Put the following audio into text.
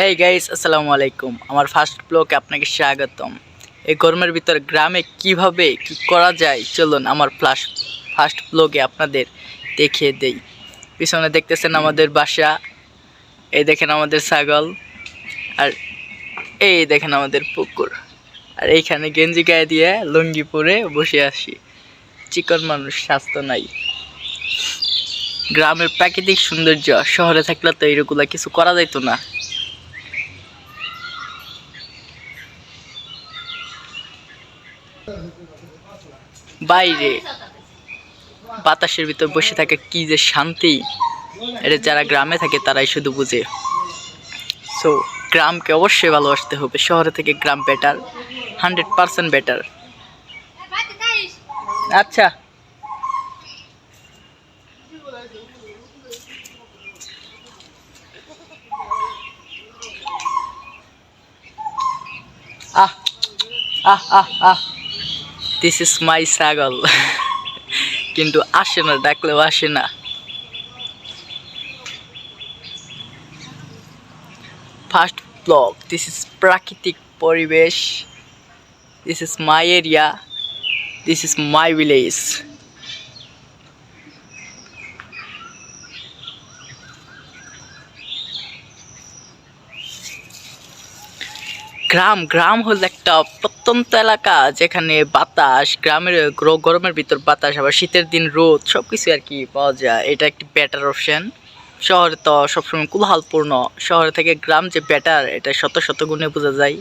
এই গাইস, আসসালামু আলাইকুম। আমার ফার্স্ট ব্লগে আপনাকে স্বাগতম। এই গরমের ভিতর গ্রামে কিভাবে কি করা যায় চলুন আমার ফার্স্ট ব্লগে আপনাদের দেখিয়ে দেই। পিছনে দেখতেছেন আমাদের বাসা, এই দেখেন আমাদের ছাগল, আর এই দেখেন আমাদের পুকুর, আর এইখানে গেঞ্জি গায়ে দিয়ে লুঙ্গি পরে বসে আছি। চিকন মানুষ, স্বাস্থ্য নাই। গ্রামের প্রাকৃতিক সৌন্দর্য, শহরে থাকলে তো এরগুলা কিছু করা যাইত না। বাইরে বাতাসের ভিতর বসে থাকে কি যে শান্তি, এটা যারা গ্রামে থাকে তারাই শুধু বুঝে। সো গ্রামকে অবশ্যই ভালোবাসতে হবে। শহরে থেকে গ্রাম বেটার, 100% বেটার। আচ্ছা, আহ আহ আহ আহ দিস ইজ মাই ছাগল। কিন্তু আসে না, ডাকলেও আসে না। ফার্স্ট ব্লগ, দিস ইজ প্রাকৃতিক পরিবেশ, this is my area, this is my village. গ্রাম গ্রাম হলো একটা প্রত্যন্ত এলাকা যেখানে বাতাস, গ্রামের গরমের ভিতর বাতাস, আবার শীতের দিন রোদ, সব কিছু আর কি পাওয়া যায়। এটা একটি বেটার অপশন। শহরে তো সবসময় কোলাহলপূর্ণ, শহর থেকে গ্রাম যে বেটার এটা শত শত গুণে বোঝা যায়।